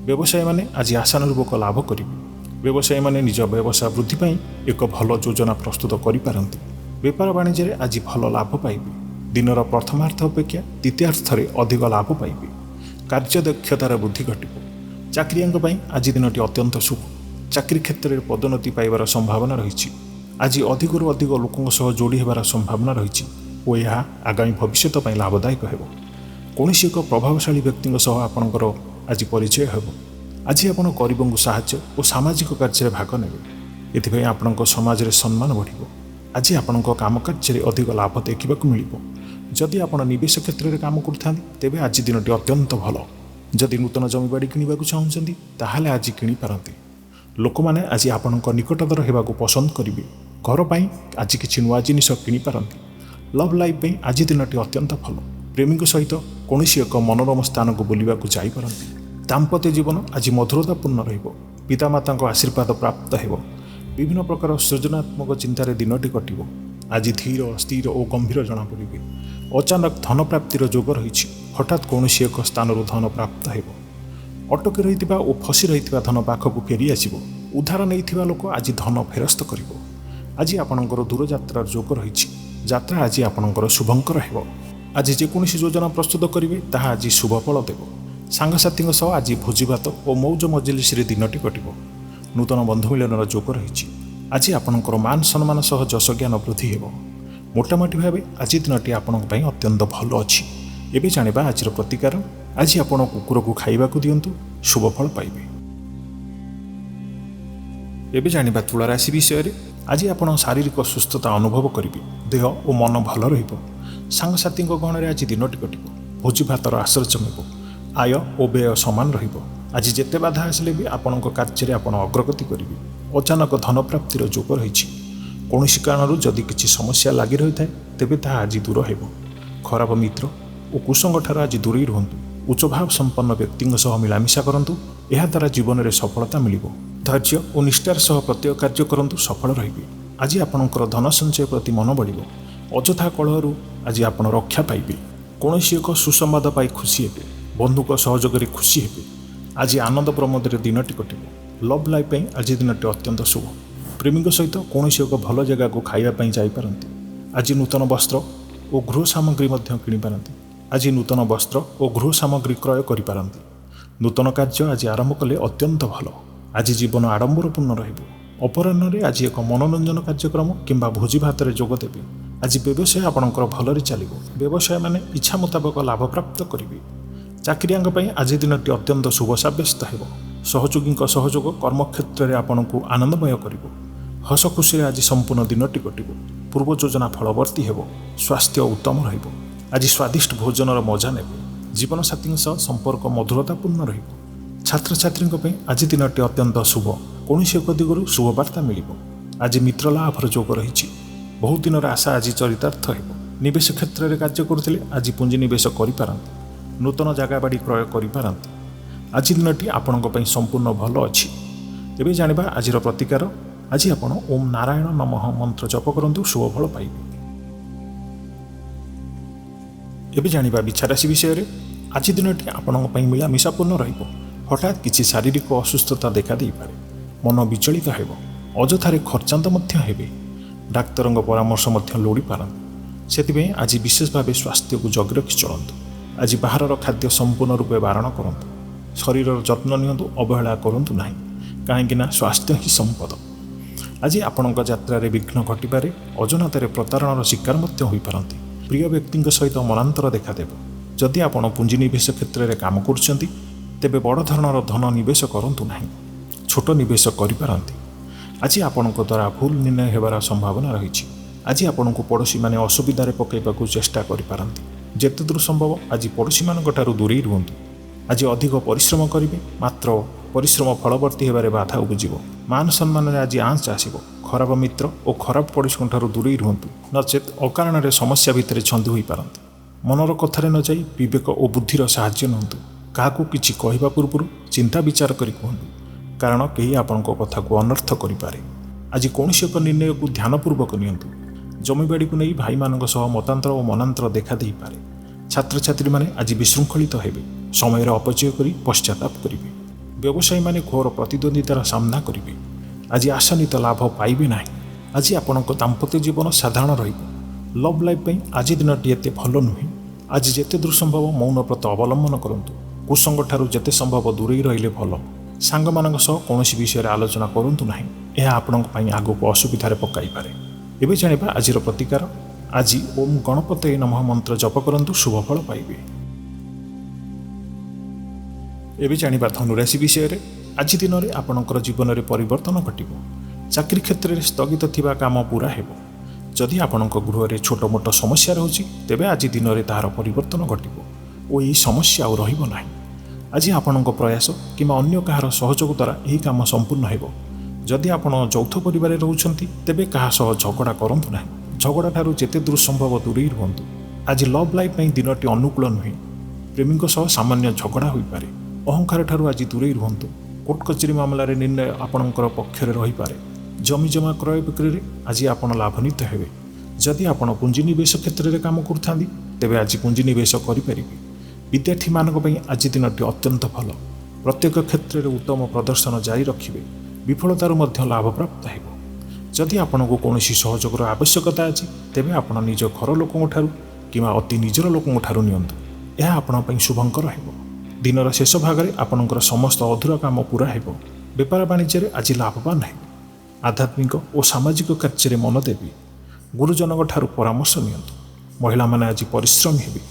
ବ୍ୟବସାୟୀମାନେ ଆଜି ଆଶାନୁରୂପ ଲାଭ କରିବେ। ବ୍ୟବସାୟୀମାନେ ନିଜ ବ୍ୟବସାୟ ବୃଦ୍ଧି ପାଇଁ ଏକ ଭଲ ଯୋଜନା ପ୍ରସ୍ତୁତ କରିପାରନ୍ତି। ବେପାର ବାଣିଜ୍ୟରେ ଆଜି ଭଲ ଲାଭ ପାଇବେ। ଦିନର ପ୍ରଥମାର୍ଦ୍ଧ ଅପେକ୍ଷା ଦ୍ୱିତୀୟାର୍ଦ୍ଧରେ ଅଧିକ ଲାଭ ପାଇବେ। କାର୍ଯ୍ୟଦକ୍ଷତାର ବୃଦ୍ଧି ଘଟିବ। ଚାକିରିଆଙ୍କ ପାଇଁ ଆଜି ଦିନଟି ଅତ୍ୟନ୍ତ ଶୁଭ। ଚାକିରି କ୍ଷେତ୍ରରେ ପଦୋନ୍ନତି ପାଇବାର ସମ୍ଭାବନା ରହିଛି। ଆଜି ଅଧିକରୁ ଅଧିକ ଲୋକଙ୍କ ସହ ଯୋଡ଼ି ହେବାର ସମ୍ଭାବନା ରହିଛି ଓ ଏହା ଆଗାମୀ ଭବିଷ୍ୟତ ପାଇଁ ଲାଭଦାୟକ ହେବ। କୌଣସି ଏକ ପ୍ରଭାବଶାଳୀ ବ୍ୟକ୍ତିଙ୍କ ସହ ଆପଣଙ୍କର ଆଜି ପରିଚୟ ହେବ। ଆଜି ଆପଣ ଗରିବଙ୍କୁ ସାହାଯ୍ୟ ଓ ସାମାଜିକ କାର୍ଯ୍ୟରେ ଭାଗ ନେବେ। ଏଥିପାଇଁ ଆପଣଙ୍କ ସମାଜରେ ସମ୍ମାନ ବଢ଼ିବ। ଆଜି ଆପଣଙ୍କ କାମ କାର୍ଯ୍ୟରେ ଅଧିକ ଲାଭ ଦେଖିବାକୁ ମିଳିବ। ଯଦି ଆପଣ ନିବେଶ କ୍ଷେତ୍ରରେ କାମ କରୁଥାନ୍ତି, ତେବେ ଆଜି ଦିନଟି ଅତ୍ୟନ୍ତ ଭଲ। ଯଦି ନୂତନ ଜମିବାଡ଼ି କିଣିବାକୁ ଚାହୁଁଛନ୍ତି, ତାହେଲେ ଆଜି କିଣିପାରନ୍ତି। ଲୋକମାନେ ଆଜି ଆପଣଙ୍କ ନିକଟତର ହେବାକୁ ପସନ୍ଦ କରିବେ। ଘର ପାଇଁ ଆଜି କିଛି ନୂଆ ଜିନିଷ କିଣିପାରନ୍ତି। ଲଭ୍ ଲାଇଫ୍ ପାଇଁ ଆଜି ଦିନଟି ଅତ୍ୟନ୍ତ ଭଲ। ପ୍ରେମୀଙ୍କ ସହିତ କୌଣସି ଏକ ମନୋରମ ସ୍ଥାନକୁ ବୁଲିବାକୁ ଯାଇପାରନ୍ତି। ଦାମ୍ପତ୍ୟ ଜୀବନ ଆଜି ମଧୁରତାପୂର୍ଣ୍ଣ ରହିବ। ପିତାମାତାଙ୍କ ଆଶୀର୍ବାଦ ପ୍ରାପ୍ତ ହେବ। ବିଭିନ୍ନ ପ୍ରକାର ସୃଜନାତ୍ମକ ଚିନ୍ତାରେ ଦିନଟି କଟିବ। ଆଜି ଧୀର, ସ୍ଥିର ଓ ଗମ୍ଭୀର ଜଣାପଡ଼ିବେ। ଅଚାନକ ଧନ ପ୍ରାପ୍ତିର ଯୋଗ ରହିଛି। ହଠାତ୍ କୌଣସି ଏକ ସ୍ଥାନରୁ ଧନ ପ୍ରାପ୍ତ ହେବ। ଅଟକି ରହିଥିବା ଓ ଫସି ରହିଥିବା ଧନ ପାଖକୁ ଫେରି ଆସିବ। ଉଦ୍ଧାର ନେଇଥିବା ଲୋକ ଆଜି ଧନ ଫେରସ୍ତ କରିବ। ଆଜି ଆପଣଙ୍କର ଦୂରଯାତ୍ରାର ଯୋଗ ରହିଛି। ଯାତ୍ରା ଆଜି ଆପଣଙ୍କର ଶୁଭଙ୍କର ହେବ। ଆଜି ଯେକୌଣସି ଯୋଜନା ପ୍ରସ୍ତୁତ କରିବେ ତାହା ଆଜି ଶୁଭ ଫଳ ଦେବ। ସାଙ୍ଗସାଥୀଙ୍କ ସହ ଆଜି ଭୋଜିଭାତ ଓ ମୌଜ ମଜଲିସରେ ଦିନଟି କଟିବ। ନୂତନ ବନ୍ଧୁ ମିଳନର ଯୋଗ ରହିଛି। ଆଜି ଆପଣଙ୍କର ମାନ ସମ୍ମାନ ସହ ଯଶ ଜ୍ଞାନ ବୃଦ୍ଧି ହେବ। ମୋଟାମୋଟି ଭାବେ ଆଜି ଦିନଟି ଆପଣଙ୍କ ପାଇଁ ଅତ୍ୟନ୍ତ ଭଲ ଅଛି। ଏବେ ଜାଣିବା ଆଜିର ପ୍ରତିକାର। ଆଜି ଆପଣ କୁକୁରକୁ ଖାଇବାକୁ ଦିଅନ୍ତୁ, ଶୁଭ ଫଳ ପାଇବେ। ଏବେ ଜାଣିବା ତୁଳା ରାଶି ବିଷୟରେ। ଆଜି ଆପଣ ଶାରୀରିକ ସୁସ୍ଥତା ଅନୁଭବ କରିବେ। ଦେହ ଓ ମନ ଭଲ ରହିବ। ସାଙ୍ଗସାଥୀଙ୍କ ଗହଣରେ ଆଜି ଦିନଟି କଟିବ। ଭୋଜି ଭାତର ଆଶ୍ରୟ ଜମିବ। ଆୟ ଓ ବ୍ୟୟ ସମାନ ରହିବ। ଆଜି ଯେତେ ବାଧା ଆସିଲେ ବି ଆପଣଙ୍କ କାର୍ଯ୍ୟରେ ଆପଣ ଅଗ୍ରଗତି କରିବେ। ଅଚାନକ ଧନପ୍ରାପ୍ତିର ଯୋଗ ରହିଛି। କୌଣସି କାରଣରୁ ଯଦି କିଛି ସମସ୍ୟା ଲାଗି ରହିଥାଏ ତେବେ ତାହା ଆଜି ଦୂର ହେବ। ଖରାପ ମିତ୍ର ଓ କୁସଙ୍ଗଠାରୁ ଆଜି ଦୂରେଇ ରୁହନ୍ତୁ। ଉଚ୍ଚଭାବ ସମ୍ପନ୍ନ ବ୍ୟକ୍ତିଙ୍କ ସହ ମିଳାମିଶା କରନ୍ତୁ। ଏହାଦ୍ୱାରା ଜୀବନରେ ସଫଳତା ମିଳିବ। ଧୈର୍ଯ୍ୟ ଓ ନିଷ୍ଠାର ସହ ପ୍ରତ୍ୟେକ କାର୍ଯ୍ୟ କରନ୍ତୁ, ସଫଳ ରହିବେ। ଆଜି ଆପଣଙ୍କର ଧନ ସଞ୍ଚୟ ପ୍ରତି ମନ ବଢ଼ିବ। ଅଯଥା କଳହରୁ ଆଜି ଆପଣ ରକ୍ଷା ପାଇବେ। କୌଣସି ଏକ ସୁସମ୍ବାଦ ପାଇ ଖୁସି ହେବେ। ବନ୍ଧୁଙ୍କ ସହଯୋଗରେ ଖୁସି ହେବେ। ଆଜି ଆନନ୍ଦ ପ୍ରମୋଦରେ ଦିନଟି କଟିବ। ଲଭ୍ ଲାଇଫ୍ ପାଇଁ ଆଜି ଦିନଟି ଅତ୍ୟନ୍ତ ଶୁଭ। ପ୍ରେମୀଙ୍କ ସହିତ କୌଣସି ଏକ ଭଲ ଜାଗାକୁ ଖାଇବା ପାଇଁ ଯାଇପାରନ୍ତି। ଆଜି ନୂତନ ବସ୍ତ୍ର ଓ ଗୃହ ସାମଗ୍ରୀ ମଧ୍ୟ କିଣିପାରନ୍ତି। ଆଜି ନୂତନ ବସ୍ତ୍ର ଓ ଗୃହ ସାମଗ୍ରୀ କ୍ରୟ କରିପାରନ୍ତି। ନୂତନ କାର୍ଯ୍ୟ ଆଜି ଆରମ୍ଭ କଲେ ଅତ୍ୟନ୍ତ ଭଲ। ଆଜି ଜୀବନ ଆଡ଼ମ୍ବରପୂର୍ଣ୍ଣ ରହିବ। ଅପରାହ୍ନରେ ଆଜି ଏକ ମନୋରଞ୍ଜନ କାର୍ଯ୍ୟକ୍ରମ କିମ୍ବା ଭୋଜି ଭାତରେ ଯୋଗ ଦେବେ। ଆଜି ବ୍ୟବସାୟ ଆପଣଙ୍କର ଭଲରେ ଚାଲିବ। ବ୍ୟବସାୟୀମାନେ ଇଚ୍ଛା ମୁତାବକ ଲାଭପ୍ରାପ୍ତ କରିବେ। ଚାକିରିଆଙ୍କ ପାଇଁ ଆଜି ଦିନଟି ଅତ୍ୟନ୍ତ ଶୁଭ ସାବ୍ୟସ୍ତ ହେବ। ସହଯୋଗୀଙ୍କ ସହଯୋଗ କର୍ମକ୍ଷେତ୍ରରେ ଆପଣଙ୍କୁ ଆନନ୍ଦମୟ କରିବ। ହସ ଖୁସିରେ ଆଜି ସମ୍ପୂର୍ଣ୍ଣ ଦିନଟି କଟିବ। ପୂର୍ବ ଯୋଜନା ଫଳବର୍ତ୍ତୀ ହେବ। ସ୍ୱାସ୍ଥ୍ୟ ଉତ୍ତମ ରହିବ। ଆଜି ସ୍ୱାଦିଷ୍ଟ ଭୋଜନର ମଜା ନେବେ। ଜୀବନସାଥୀଙ୍କ ସହ ସମ୍ପର୍କ ମଧୁରତାପୂର୍ଣ୍ଣ ରହିବ। ଛାତ୍ରଛାତ୍ରୀଙ୍କ ପାଇଁ ଆଜି ଦିନଟି ଅତ୍ୟନ୍ତ ଶୁଭ। କୌଣସି ଏକ ଦିଗରୁ ଶୁଭବାର୍ତ୍ତା ମିଳିବ। ଆଜି ମିତ୍ର ଲାଭର ଯୋଗ ରହିଛି। ବହୁ ଦିନର ଆଶା ଆଜି ଚରିତାର୍ଥ ହେବ। ନିବେଶ କ୍ଷେତ୍ରରେ କାର୍ଯ୍ୟ କରୁଥିଲେ ଆଜି ପୁଞ୍ଜି ନିବେଶ କରିପାରନ୍ତି। ନୂତନ ଜାଗା ବାଡ଼ି କ୍ରୟ କରିପାରନ୍ତି। ଆଜି ଦିନଟି ଆପଣଙ୍କ ପାଇଁ ସମ୍ପୂର୍ଣ୍ଣ ଭଲ ଅଛି। ଏବେ ଜାଣିବା ଆଜିର ପ୍ରତିକାର। ଆଜି ଆପଣ ଓମ୍ ନାରାୟଣ ନମଃ ମନ୍ତ୍ର ଜପ କରନ୍ତୁ, ଶୁଭ ଫଳ ପାଇବେ। ଏବେ ଜାଣିବା ବିଛା ରାଶି ବିଷୟରେ। ଆଜି ଦିନଟି ଆପଣଙ୍କ ପାଇଁ ମିଳାମିଶାପୂର୍ଣ୍ଣ ରହିବ। ହଠାତ୍ କିଛି ଶାରୀରିକ ଅସୁସ୍ଥତା ଦେଖାଦେଇପାରେ। ମନ ବିଚଳିତ ହେବ। ଅଯଥାରେ ଖର୍ଚ୍ଚାନ୍ତ ମଧ୍ୟ ହେବେ। ଡାକ୍ତରଙ୍କ ପରାମର୍ଶ ମଧ୍ୟ ଲୋଡ଼ିପାରନ୍ତି। ସେଥିପାଇଁ ଆଜି ବିଶେଷ ଭାବେ ସ୍ୱାସ୍ଥ୍ୟକୁ ଜଗି ରଖି ଚଳନ୍ତୁ। ଆଜି ବାହାରର ଖାଦ୍ୟ ସମ୍ପୂର୍ଣ୍ଣ ରୂପେ ବାରଣ କରନ୍ତୁ। ଶରୀରର ଯତ୍ନ ନିଅନ୍ତୁ, ଅବହେଳା କରନ୍ତୁ ନାହିଁ। କାହିଁକି ନା ସ୍ୱାସ୍ଥ୍ୟ ହିଁ ସମ୍ପଦ। ଆଜି ଆପଣଙ୍କ ଯାତ୍ରାରେ ବିଘ୍ନ ଘଟିପାରେ। ଅଜଣାତରେ ପ୍ରତାରଣାର ଶିକାର ମଧ୍ୟ ହୋଇପାରନ୍ତି। ପ୍ରିୟ ବ୍ୟକ୍ତିଙ୍କ ସହିତ ମନାନ୍ତର ଦେଖାଦେବ। ଯଦି ଆପଣ ପୁଞ୍ଜିନିବେଶ କ୍ଷେତ୍ରରେ କାମ କରୁଛନ୍ତି ତେବେ ବଡ଼ ଧରଣର ଧନ ନିବେଶ କରନ୍ତୁ ନାହିଁ। ଛୋଟ ନିବେଶ କରିପାରନ୍ତି। ଆଜି ଆପଣଙ୍କ ଦ୍ୱାରା ଭୁଲ ନିର୍ଣ୍ଣୟ ହେବାର ସମ୍ଭାବନା ରହିଛି। ଆଜି ଆପଣଙ୍କୁ ପଡ଼ୋଶୀମାନେ ଅସୁବିଧାରେ ପକାଇବାକୁ ଚେଷ୍ଟା କରିପାରନ୍ତି। ଯେତେ ଦୂର ସମ୍ଭବ ଆଜି ପଡ଼ୋଶୀମାନଙ୍କ ଠାରୁ ଦୂରେଇ ରୁହନ୍ତୁ। ଆଜି ଅଧିକ ପରିଶ୍ରମ କରିବେ, ମାତ୍ର ପରିଶ୍ରମ ଫଳବର୍ତ୍ତୀ ହେବାରେ ବାଧା ଉପୁଜିବ। ମାନ ସମ୍ମାନରେ ଆଜି ଆଞ୍ଚ ଆସିବ। ଖରାପ ମିତ୍ର ଓ ଖରାପ ପଡ଼ୋଶୀଙ୍କ ଠାରୁ ଦୂରେଇ ରୁହନ୍ତୁ, ନଚେତ୍ ଅକାରଣରେ ସମସ୍ୟା ଭିତରେ ଛନ୍ଦି ହୋଇପାରନ୍ତି। ମନର କଥାରେ ନ ଯାଇ ବିବେକ ଓ ବୁଦ୍ଧିର ସାହାଯ୍ୟ ନିଅନ୍ତୁ। କାହାକୁ କିଛି କହିବା ପୂର୍ବରୁ ଚିନ୍ତା ବିଚାର କରି କୁହନ୍ତୁ, କାରଣ କେହି ଆପଣଙ୍କ କଥାକୁ ଅନର୍ଥ କରିପାରେ। ଆଜି କୌଣସି ଏକ ନିର୍ଣ୍ଣୟକୁ ଧ୍ୟାନପୂର୍ବକ ନିଅନ୍ତୁ। ଜମିବାଡ଼ିକୁ ନେଇ ଭାଇମାନଙ୍କ ସହ ମତାନ୍ତର ଓ ମନାନ୍ତର ଦେଖାଦେଇପାରେ। ଛାତ୍ରଛାତ୍ରୀମାନେ ଆଜି ବିଶୃଙ୍ଖଳିତ ହେବେ। ସମୟର ଅପଚୟ କରି ପଶ୍ଚାତାପ କରିବେ। ବ୍ୟବସାୟୀମାନେ ଘୋର ପ୍ରତିଦ୍ୱନ୍ଦ୍ୱିତାର ସାମ୍ନା କରିବେ। ଆଜି ଆଶାନ୍ୱିତ ଲାଭ ପାଇବେ ନାହିଁ। ଆଜି ଆପଣଙ୍କ ଦାମ୍ପତ୍ୟ ଜୀବନ ସାଧାରଣ ରହିବ। ଲଭ୍ ଲାଇଫ୍ ପାଇଁ ଆଜି ଦିନଟି ଏତେ ଭଲ ନୁହେଁ। ଆଜି ଯେତେ ଦୂର ସମ୍ଭବ ମୌନ ବ୍ରତ ଅବଲମ୍ବନ କରନ୍ତୁ। କୁସଙ୍ଗଠାରୁ ଯେତେ ସମ୍ଭବ ଦୂରେଇ ରହିଲେ ଭଲ। ସାଙ୍ଗମାନଙ୍କ ସହ କୌଣସି ବିଷୟରେ ଆଲୋଚନା କରନ୍ତୁ ନାହିଁ। ଏହା ଆପଣଙ୍କ ପାଇଁ ଆଗକୁ ଅସୁବିଧାରେ ପକାଇପାରେ। ଏବେ ଜାଣିବା ଆଜିର ପ୍ରତିକାର। ଆଜି ଓମ୍ ଗଣପତୟେ ନମଃ ମନ୍ତ୍ର ଜପ କରନ୍ତୁ, ଶୁଭ ଫଳ ପାଇବେ। ଏବେ ଜାଣିବା ଧନୁରାଶି ବିଷୟରେ। ଆଜି ଦିନରେ ଆପଣଙ୍କର ଜୀବନରେ ପରିବର୍ତ୍ତନ ଘଟିବ। ଚାକିରି କ୍ଷେତ୍ରରେ ସ୍ଥଗିତ ଥିବା କାମ ପୂରା ହେବ। ଯଦି ଆପଣଙ୍କ ଗୃହରେ ଛୋଟ ମୋଟ ସମସ୍ୟା ରହୁଛି ତେବେ ଆଜି ଦିନରେ ତାହାର ପରିବର୍ତ୍ତନ ଘଟିବ ଓ ଏହି ସମସ୍ୟା ଆଉ ରହିବ ନାହିଁ। ଆଜି ଆପଣଙ୍କ ପ୍ରୟାସ କିମ୍ବା ଅନ୍ୟ କାହାର ସହଯୋଗ ଦ୍ୱାରା ଏହି କାମ ସମ୍ପୂର୍ଣ୍ଣ ହେବ। ଯଦି ଆପଣ ଯୌଥ ପରିବାରରେ ରହୁଛନ୍ତି ତେବେ କାହା ସହ ଝଗଡ଼ା କରନ୍ତୁ ନାହିଁ। ଝଗଡ଼ାଠାରୁ ଯେତେ ଦୂର ସମ୍ଭବ ଦୂରେଇ ରୁହନ୍ତୁ। ଆଜି ଲଭ୍ ଲାଇଫ୍ ପାଇଁ ଦିନଟି ଅନୁକୂଳ ନୁହେଁ। ପ୍ରେମୀଙ୍କ ସହ ସାମାନ୍ୟ ଝଗଡ଼ା ହୋଇପାରେ। ଅହଂକାର ଠାରୁ ଆଜି ଦୂରେଇ ରୁହନ୍ତୁ। କୋର୍ଟ କଚେରୀ ମାମଲାରେ ନିର୍ଣ୍ଣୟ ଆପଣଙ୍କର ପକ୍ଷରେ ରହିପାରେ। ଜମିଜମା କ୍ରୟ ବିକ୍ରୟରେ ଆଜି ଆପଣ ଲାଭାନ୍ୱିତ ହେବେ। ଯଦି ଆପଣ ପୁଞ୍ଜିନିବେଶ କ୍ଷେତ୍ରରେ କାମ କରୁଥାନ୍ତି ତେବେ ଆଜି ପୁଞ୍ଜିନିବେଶ କରିପାରିବେ। ବିଦ୍ୟାର୍ଥୀମାନଙ୍କ ପାଇଁ ଆଜି ଦିନଟି ଅତ୍ୟନ୍ତ ଭଲ। ପ୍ରତ୍ୟେକ କ୍ଷେତ୍ରରେ ଉତ୍ତମ ପ୍ରଦର୍ଶନ ଜାରି ରଖିବେ। ବିଫଳତାରୁ ମଧ୍ୟ ଲାଭପ୍ରାପ୍ତ ହେବ। ଯଦି ଆପଣଙ୍କୁ କୌଣସି ସହଯୋଗର ଆବଶ୍ୟକତା ଅଛି ତେବେ ଆପଣ ନିଜ ଘର ଲୋକଙ୍କ ଠାରୁ କିମ୍ବା ଅତି ନିଜର ଲୋକଙ୍କ ଠାରୁ ନିଅନ୍ତୁ। ଏହା ଆପଣଙ୍କ ପାଇଁ ଶୁଭଙ୍କର ହେବ। ଦିନର ଶେଷ ଭାଗରେ ଆପଣଙ୍କର ସମସ୍ତ ଅଧୁରା କାମ ପୂରା ହେବ। ବେପାର ବାଣିଜ୍ୟରେ ଆଜି ଲାଭବାନ ହେବେ। ଆଧ୍ୟାତ୍ମିକ ଓ ସାମାଜିକ କାର୍ଯ୍ୟରେ ମନ ଦେବେ। ଗୁରୁଜନଙ୍କ ଠାରୁ ପରାମର୍ଶ ନିଅନ୍ତୁ। ମହିଳାମାନେ ଆଜି ପରିଶ୍ରମୀ ହେବେ।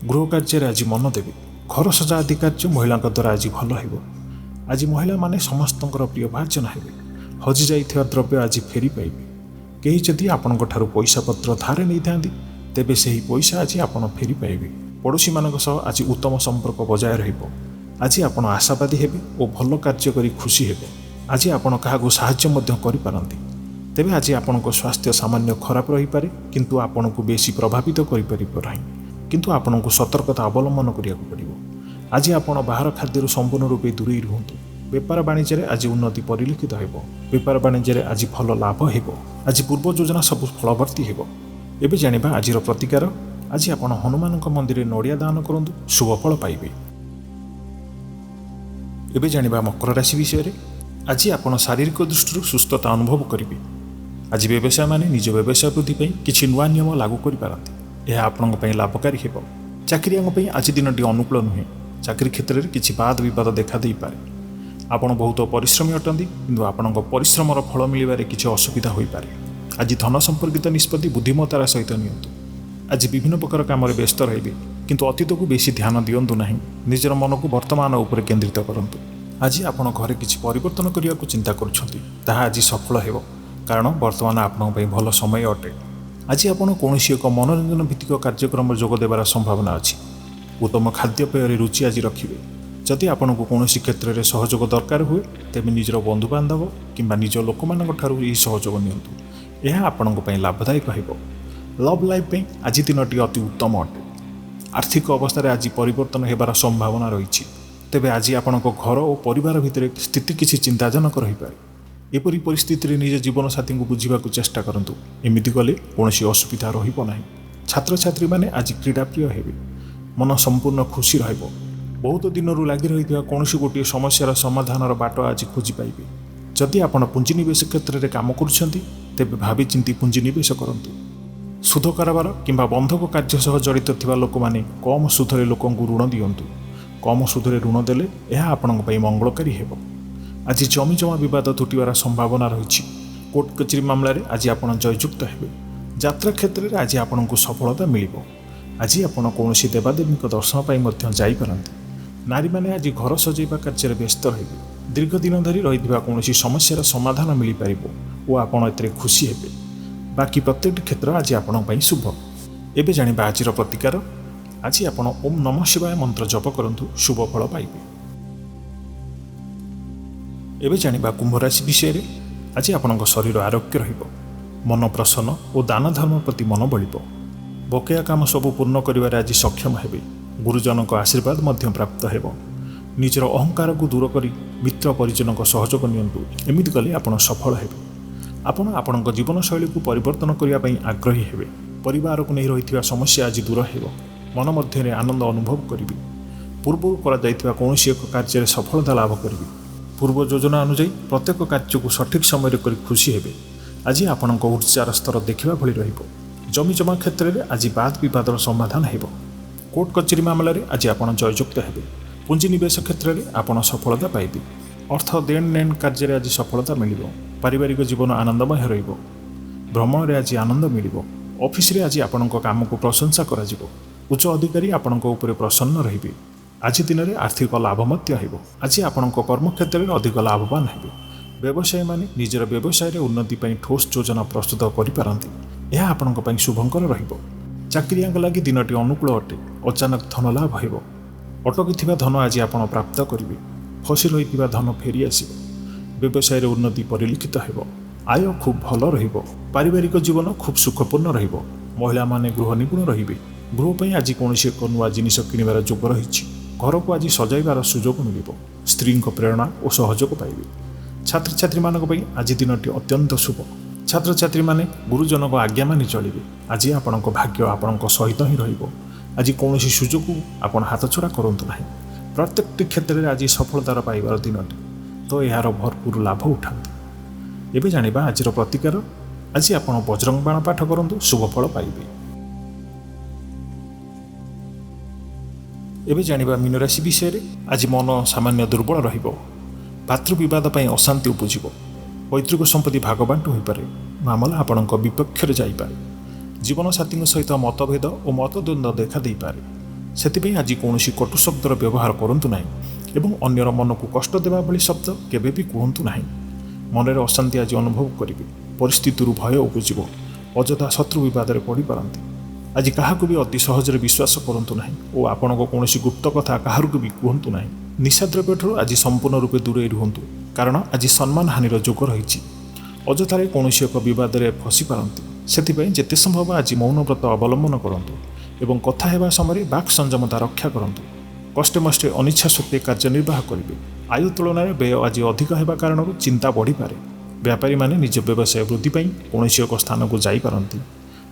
ଗୃହ କାର୍ଯ୍ୟରେ ଆଜି ମନ ଦେବେ। ଘର ସଜା ଆଦି କାର୍ଯ୍ୟ ମହିଳାଙ୍କ ଦ୍ୱାରା ଆଜି ଭଲ ହେବ। ଆଜି ମହିଳାମାନେ ସମସ୍ତଙ୍କର ପ୍ରିୟ ଭାଜନ ହେବେ। ହଜିଯାଇଥିବା ଦ୍ରବ୍ୟ ଆଜି ଫେରି ପାଇବେ। କେହି ଯଦି ଆପଣଙ୍କ ଠାରୁ ପଇସା ପତ୍ର ଧାର ନେଇଥାନ୍ତି ତେବେ ସେହି ପଇସା ଆଜି ଆପଣ ଫେରି ପାଇବେ। ପଡ଼ୋଶୀମାନଙ୍କ ସହ ଆଜି ଉତ୍ତମ ସମ୍ପର୍କ ବଜାୟ ରହିବ। ଆଜି ଆପଣ ଆଶାବାଦୀ ହେବେ ଓ ଭଲ କାର୍ଯ୍ୟ କରି ଖୁସି ହେବେ। ଆଜି ଆପଣ କାହାକୁ ସାହାଯ୍ୟ ମଧ୍ୟ କରିପାରନ୍ତି। ତେବେ ଆଜି ଆପଣଙ୍କ ସ୍ୱାସ୍ଥ୍ୟ ସାମାନ୍ୟ ଖରାପ ରହିପାରେ, କିନ୍ତୁ ଆପଣଙ୍କୁ ବେଶୀ ପ୍ରଭାବିତ କରିପାରିବ ନାହିଁ। କିନ୍ତୁ ଆପଣଙ୍କୁ ସତର୍କତା ଅବଲମ୍ବନ କରିବାକୁ ପଡ଼ିବ। ଆଜି ଆପଣ ବାହାର ଖାଦ୍ୟରୁ ସମ୍ପୂର୍ଣ୍ଣ ରୂପେ ଦୂରେଇ ରୁହନ୍ତୁ। ବେପାର ବାଣିଜ୍ୟରେ ଆଜି ଉନ୍ନତି ପରିଲକ୍ଷିତ ହେବ। ବେପାର ବାଣିଜ୍ୟରେ ଆଜି ଭଲ ଲାଭ ହେବ। ଆଜି ପୂର୍ବ ଯୋଜନା ସବୁ ଫଳବର୍ତ୍ତୀ ହେବ। ଏବେ ଜାଣିବା ଆଜିର ପ୍ରତିକାର। ଆଜି ଆପଣ ହନୁମାନଙ୍କ ମନ୍ଦିରରେ ନଡ଼ିଆ ଦାନ କରନ୍ତୁ, ଶୁଭ ଫଳ ପାଇବେ। ଏବେ ଜାଣିବା ମକର ରାଶି ବିଷୟରେ। ଆଜି ଆପଣ ଶାରୀରିକ ଦୃଷ୍ଟିରୁ ସୁସ୍ଥତା ଅନୁଭବ କରିବେ। ଆଜି ବ୍ୟବସାୟୀମାନେ ନିଜ ବ୍ୟବସାୟ ବୃଦ୍ଧି ପାଇଁ କିଛି ନୂଆ ନିୟମ ଲାଗୁ କରିପାରନ୍ତି। ଏହା ଆପଣଙ୍କ ପାଇଁ ଲାଭକାରୀ ହେବ। ଚାକିରିଆଙ୍କ ପାଇଁ ଆଜି ଦିନଟି ଅନୁକୂଳ ନୁହେଁ। ଚାକିରି କ୍ଷେତ୍ରରେ କିଛି ବାଦ ବିବାଦ ଦେଖାଦେଇପାରେ। ଆପଣ ବହୁତ ପରିଶ୍ରମୀ ଅଟନ୍ତି, କିନ୍ତୁ ଆପଣଙ୍କ ପରିଶ୍ରମର ଫଳ ମିଳିବାରେ କିଛି ଅସୁବିଧା ହୋଇପାରେ। ଆଜି ଧନ ସମ୍ପର୍କିତ ନିଷ୍ପତ୍ତି ବୁଦ୍ଧିମତ୍ତାର ସହିତ ନିଅନ୍ତୁ। ଆଜି ବିଭିନ୍ନ ପ୍ରକାର କାମରେ ବ୍ୟସ୍ତ ରହିବେ, କିନ୍ତୁ ଅତୀତକୁ ବେଶୀ ଧ୍ୟାନ ଦିଅନ୍ତୁ ନାହିଁ। ନିଜର ମନକୁ ବର୍ତ୍ତମାନ ଉପରେ କେନ୍ଦ୍ରିତ କରନ୍ତୁ। ଆଜି ଆପଣ ଘରେ କିଛି ପରିବର୍ତ୍ତନ କରିବାକୁ ଚିନ୍ତା କରୁଛନ୍ତି, ତାହା ଆଜି ସଫଳ ହେବ, କାରଣ ବର୍ତ୍ତମାନ ଆପଣଙ୍କ ପାଇଁ ଭଲ ସମୟ ଅଟେ। ଆଜି ଆପଣ କୌଣସି ଏକ ମନୋରଞ୍ଜନ ଭିତ୍ତିକ କାର୍ଯ୍ୟକ୍ରମରେ ଯୋଗ ଦେବାର ସମ୍ଭାବନା ଅଛି। ଉତ୍ତମ ଖାଦ୍ୟପେୟରେ ରୁଚି ଆଜି ରଖିବେ। ଯଦି ଆପଣଙ୍କୁ କୌଣସି କ୍ଷେତ୍ରରେ ସହଯୋଗ ଦରକାର ହୁଏ, ତେବେ ନିଜର ବନ୍ଧୁବାନ୍ଧବ କିମ୍ବା ନିଜ ଲୋକମାନଙ୍କ ଠାରୁ ଏହି ସହଯୋଗ ନିଅନ୍ତୁ। ଏହା ଆପଣଙ୍କ ପାଇଁ ଲାଭଦାୟକ ହେବ। ଲଭ୍ ଲାଇଫ୍ ପାଇଁ ଆଜି ଦିନଟି ଅତି ଉତ୍ତମ ଅଟେ। ଆର୍ଥିକ ଅବସ୍ଥାରେ ଆଜି ପରିବର୍ତ୍ତନ ହେବାର ସମ୍ଭାବନା ରହିଛି। ତେବେ ଆଜି ଆପଣଙ୍କ ଘର ଓ ପରିବାର ଭିତରେ ସ୍ଥିତି କିଛି ଚିନ୍ତାଜନକ ରହିପାରେ। ଏପରି ପରିସ୍ଥିତିରେ ନିଜ ଜୀବନସାଥୀଙ୍କୁ ବୁଝିବାକୁ ଚେଷ୍ଟା କରନ୍ତୁ। ଏମିତି କଲେ କୌଣସି ଅସୁବିଧା ରହିବ ନାହିଁ। ଛାତ୍ରଛାତ୍ରୀମାନେ ଆଜି କ୍ରୀଡ଼ାପ୍ରିୟ ହେବେ। ମନ ସମ୍ପୂର୍ଣ୍ଣ ଖୁସି ରହିବ। ବହୁତ ଦିନରୁ ଲାଗି ରହିଥିବା କୌଣସି ଗୋଟିଏ ସମସ୍ୟାର ସମାଧାନର ବାଟ ଆଜି ଖୋଜି ପାଇବେ। ଯଦି ଆପଣ ପୁଞ୍ଜିନିବେଶ କ୍ଷେତ୍ରରେ କାମ କରୁଛନ୍ତି, ତେବେ ଭାବିଚିନ୍ତି ପୁଞ୍ଜିନିବେଶ କରନ୍ତୁ। ସୁଧ କାରବାର କିମ୍ବା ବନ୍ଧକ କାର୍ଯ୍ୟ ସହ ଜଡ଼ିତ ଥିବା ଲୋକମାନେ କମ୍ ସୁଧରେ ଲୋକଙ୍କୁ ଋଣ ଦିଅନ୍ତୁ। କମ୍ ସୁଧରେ ଋଣ ଦେଲେ ଏହା ଆପଣଙ୍କ ପାଇଁ ମଙ୍ଗଳକାରୀ ହେବ। ଆଜି ଜମିଜମା ବିବାଦ ତୁଟିବାର ସମ୍ଭାବନା ରହିଛି। କୋର୍ଟ କଚେରୀ ମାମଲାରେ ଆଜି ଆପଣ ଜୟଯୁକ୍ତ ହେବେ। ଯାତ୍ରା କ୍ଷେତ୍ରରେ ଆଜି ଆପଣଙ୍କୁ ସଫଳତା ମିଳିବ। ଆଜି ଆପଣ କୌଣସି ଦେବାଦେବୀଙ୍କ ଦର୍ଶନ ପାଇଁ ମଧ୍ୟ ଯାଇପାରନ୍ତି। ନାରୀମାନେ ଆଜି ଘର ସଜେଇବା କାର୍ଯ୍ୟରେ ବ୍ୟସ୍ତ ରହିବେ। ଦୀର୍ଘ ଦିନ ଧରି ରହିଥିବା କୌଣସି ସମସ୍ୟାର ସମାଧାନ ମିଳିପାରିବ ଓ ଆପଣ ଏଥିରେ ଖୁସି ହେବେ। ବାକି ପ୍ରତ୍ୟେକଟି କ୍ଷେତ୍ର ଆଜି ଆପଣଙ୍କ ପାଇଁ ଶୁଭ। ଏବେ ଜାଣିବା ଆଜିର ପ୍ରତିକାର। ଆଜି ଆପଣ ଓମ୍ ନମଃ ଶିବାୟ ମନ୍ତ୍ର ଜପ କରନ୍ତୁ, ଶୁଭ ଫଳ ପାଇବେ। ଏବେ ଜାଣିବା କୁମ୍ଭ ରାଶି ବିଷୟରେ। ଆଜି ଆପଣଙ୍କ ଶରୀର ଆରୋଗ୍ୟ ରହିବ। ମନ ପ୍ରସନ୍ନ ଓ ଦାନ ଧର୍ମ ପ୍ରତି ମନ ବଳିବ। ବକେୟା କାମ ସବୁ ପୂର୍ଣ୍ଣ କରିବାରେ ଆଜି ସକ୍ଷମ ହେବେ। ଗୁରୁଜନଙ୍କ ଆଶୀର୍ବାଦ ମଧ୍ୟ ପ୍ରାପ୍ତ ହେବ। ନିଜର ଅହଙ୍କାରକୁ ଦୂର କରି ମିତ୍ର ପରିଜନଙ୍କ ସହଯୋଗ ନିଅନ୍ତୁ। ଏମିତି କଲେ ଆପଣ ସଫଳ ହେବେ। ଆପଣ ଆପଣଙ୍କ ଜୀବନଶୈଳୀକୁ ପରିବର୍ତ୍ତନ କରିବା ପାଇଁ ଆଗ୍ରହୀ ହେବେ। ପରିବାରକୁ ନେଇ ରହିଥିବା ସମସ୍ୟା ଆଜି ଦୂର ହେବ। ମନ ମଧ୍ୟରେ ଆନନ୍ଦ ଅନୁଭବ କରିବେ। ପୂର୍ବରୁ କରାଯାଇଥିବା କୌଣସି ଏକ କାର୍ଯ୍ୟରେ ସଫଳତା ଲାଭ କରିବେ। ପୂର୍ବ ଯୋଜନା ଅନୁଯାୟୀ ପ୍ରତ୍ୟେକ କାର୍ଯ୍ୟକୁ ସଠିକ୍ ସମୟରେ କରି ଖୁସି ହେବେ। ଆଜି ଆପଣଙ୍କ ଉର୍ଜାର ସ୍ତର ଦେଖିବା ଭଳି ରହିବ। ଜମିଜମା କ୍ଷେତ୍ରରେ ଆଜି ବାଦ ବିବାଦର ସମାଧାନ ହେବ। କୋର୍ଟ କଚେରୀ ମାମଲାରେ ଆଜି ଆପଣ ଜୟଯୁକ୍ତ ହେବେ। ପୁଞ୍ଜିନିବେଶ କ୍ଷେତ୍ରରେ ଆପଣ ସଫଳତା ପାଇବେ। ଅର୍ଥ ଦେଣ ନେଣ କାର୍ଯ୍ୟରେ ଆଜି ସଫଳତା ମିଳିବ। ପାରିବାରିକ ଜୀବନ ଆନନ୍ଦମୟ ରହିବ। ଭ୍ରମଣରେ ଆଜି ଆନନ୍ଦ ମିଳିବ। ଅଫିସରେ ଆଜି ଆପଣଙ୍କ କାମକୁ ପ୍ରଶଂସା କରାଯିବ। ଉଚ୍ଚ ଅଧିକାରୀ ଆପଣଙ୍କ ଉପରେ ପ୍ରସନ୍ନ ରହିବେ। ଆଜି ଦିନରେ ଆର୍ଥିକ ଲାଭ ମଧ୍ୟ ହେବ। ଆଜି ଆପଣଙ୍କ କର୍ମକ୍ଷେତ୍ରରେ ଅଧିକ ଲାଭବାନ ହେବେ। ବ୍ୟବସାୟୀମାନେ ନିଜର ବ୍ୟବସାୟରେ ଉନ୍ନତି ପାଇଁ ଠୋସ୍ ଯୋଜନା ପ୍ରସ୍ତୁତ କରିପାରନ୍ତି। ଏହା ଆପଣଙ୍କ ପାଇଁ ଶୁଭଙ୍କର ରହିବ। ଚାକିରିଆଙ୍କ ଲାଗି ଦିନଟି ଅନୁକୂଳ ଅଟେ। ଅଚାନକ ଧନ ଲାଭ ହେବ। ଅଟକିଥିବା ଧନ ଆଜି ଆପଣ ପ୍ରାପ୍ତ କରିବେ। ଫସି ରହିଥିବା ଧନ ଫେରି ଆସିବ। ବ୍ୟବସାୟରେ ଉନ୍ନତି ପରିଲକ୍ଷିତ ହେବ। ଆୟ ଖୁବ୍ ଭଲ ରହିବ। ପାରିବାରିକ ଜୀବନ ଖୁବ୍ ସୁଖପୂର୍ଣ୍ଣ ରହିବ। ମହିଳାମାନେ ଗୃହ ନିପୁଣ ରହିବେ। ଗୃହ ପାଇଁ ଆଜି କୌଣସି ଏକ ନୂଆ ଜିନିଷ କିଣିବାର ଯୋଗ ରହିଛି। ଘରକୁ ଆଜି ସଜାଇବାର ସୁଯୋଗ ମିଳିବ। ସ୍ତ୍ରୀଙ୍କ ପ୍ରେରଣା ଓ ସହଯୋଗ ପାଇବେ। ଛାତ୍ରଛାତ୍ରୀମାନଙ୍କ ପାଇଁ ଆଜି ଦିନଟି ଅତ୍ୟନ୍ତ ଶୁଭ। ଛାତ୍ରଛାତ୍ରୀମାନେ ଗୁରୁଜନଙ୍କ ଆଜ୍ଞା ମାନି ଚଳିବେ। ଆଜି ଆପଣଙ୍କ ଭାଗ୍ୟ ଆପଣଙ୍କ ସହିତ ହିଁ ରହିବ। ଆଜି କୌଣସି ସୁଯୋଗକୁ ଆପଣ ହାତଛଡ଼ା କରନ୍ତୁ ନାହିଁ। ପ୍ରତ୍ୟେକଟି କ୍ଷେତ୍ରରେ ଆଜି ସଫଳତାର ପାଇବାର ଦିନଟି, ତ ଏହାର ଭରପୁର ଲାଭ ଉଠାନ୍ତୁ। ଏବେ ଜାଣିବା ଆଜିର ପ୍ରତିକାର। ଆଜି ଆପଣ ବଜରଙ୍ଗ ବାଣ ପାଠ କରନ୍ତୁ, ଶୁଭ ଫଳ ପାଇବେ। ଏବେ ଜାଣିବା ମୀନ ରାଶି ବିଷୟରେ। ଆଜି ମନ ସାମାନ୍ୟ ଦୁର୍ବଳ ରହିବ। ଭାତୃ ବିବାଦ ପାଇଁ ଅଶାନ୍ତି ଉପୁଜିବ। ପୈତୃକ ସମ୍ପତ୍ତି ଭାଗବାଣ୍ଟ ହୋଇପାରେ। ମାମଲା ଆପଣଙ୍କ ବିପକ୍ଷରେ ଯାଇପାରେ। ଜୀବନସାଥୀଙ୍କ ସହିତ ମତଭେଦ ଓ ମତଦ୍ୱନ୍ଦ୍ୱ ଦେଖାଦେଇପାରେ। ସେଥିପାଇଁ ଆଜି କୌଣସି କଟୁ ଶବ୍ଦର ବ୍ୟବହାର କରନ୍ତୁ ନାହିଁ ଏବଂ ଅନ୍ୟର ମନକୁ କଷ୍ଟ ଦେବା ଭଳି ଶବ୍ଦ କେବେ ବି କୁହନ୍ତୁ ନାହିଁ। ମନରେ ଅଶାନ୍ତି ଆଜି ଅନୁଭବ କରିବେ। ପରିସ୍ଥିତିରୁ ଭୟ ଉପୁଜିବ। ଅଯଥା ଶତ୍ରୁ ବିବାଦରେ ପଡ଼ିପାରନ୍ତି। आज काहाकू भी अति सहजरे विश्वास करंतु नाही ओ आपनको कोनोसी गुप्त कथा काहारकू भी कहंतु नाही। निशाद्रव्यठू आज संपूर्ण रूपे दूरे रुहंतु कारण आज सम्मान हानिर जोग रही। अजथारे कोनोसी एक विवाद रे फसी पारंती सेथिपई जेते संभव आज मौन व्रत अवलंबन करंतु एवं कथा हेबा समय बाक संयमता रक्षा करंतु। कष्टे मष्टे अनिच्छा सत्वे कार्यनिर्वाह करेंगे। आयु तुलन में व्यय आज अधिक होगा कारण चिंता बढ़ी पारे। व्यापारी माने निज व्यवसाय वृद्धि कौनसी एक स्थान को जापारती।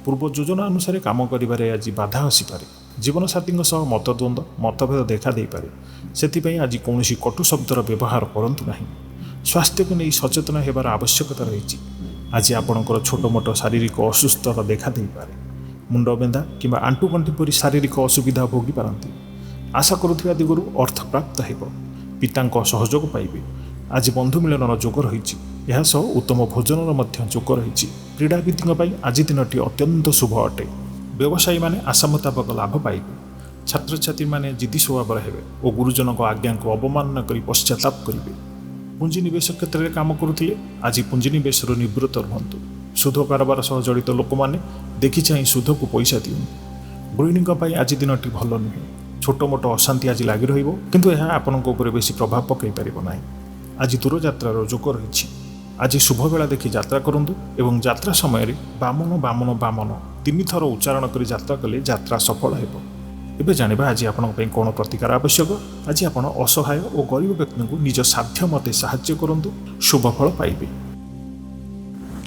पूर्व योजना अनुसार काम करिबारे आज बाधा आसीपे। जीवनसाथी मतद्वंद मतभेद देखा दे पारे। सेथिपई आज कौनसी कटु शब्दर व्यवहार करंतु नहीं। स्वास्थ्य को नहीं सचेतन होबार आवश्यकता रही। आज आपणकर छोट मोट शारीरिक असुस्थता देखा दे पारे। मुंड बेंधा कि आंटुगंठी परी शारीरिक असुविधा भोगी पारती। आशा करुथिबा दिगरु अर्थ प्राप्त हेब। पितांक सहयोग पाइबे। आज बंधु मिलनर जोग रही। यह सह उत्तम भोजनर मध्य जोग रही। क्रीड़ाविदों आज दिनटी अत्यंत शुभ अटे। व्यवसायी माने आशा मुताबक लाभ पाइबे। छात्र छात्री माने जिद्दी स्वभाव हेबे और गुरुजन आज्ञा को अवमानना करी पश्चाताप करेंगे। पुंजीनिवेश क्षेत्र में काम करुथिले आज पुंजीनिवेश निवृत्त रुहंतु। सुध कारोबार सह जड़ित लोक माने देखि चाहि सुध को पैसा दियंतु। गृहिणी आज दिनटी भल नुहे। छोट मोट अशांति आज लगी रु आपंक बेसी प्रभाव पकई पार ना। आज दूर यात्रार जोग रही। आज शुभ बेला देखि यात्रा करंतु एवं यात्रा समय बामन बामन बामन 3 थर उच्चारण कर यात्रा कले यात्रा सफल हेब। एबे जानिबा आज आपन कौन प्रतिकार आवश्यक। आज आपण असहाय और गरीब व्यक्ति को निज साध्य मते साहाय्य करंतु शुभ फल पाइबे।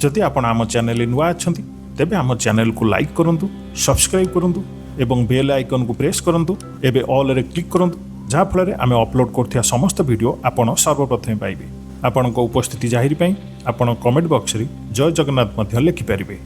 जदि आपण आम चैनल नुआ अछंती तेबे आम चैनल को लाइक करंतु, सब्सक्राइब करंतु एवं बेल आइकन को प्रेस करंतु। एबे ऑल रे क्लिक करंतु जहाँ फल आमे अपलोड करथिया समस्त वीडियो आपण सर्वप्रथम पाइबे। आपणक उपस्थिति जाहिर पई आपण कमेंट बॉक्स रे जय जगन्नाथ मध्य लिखि पारिबे।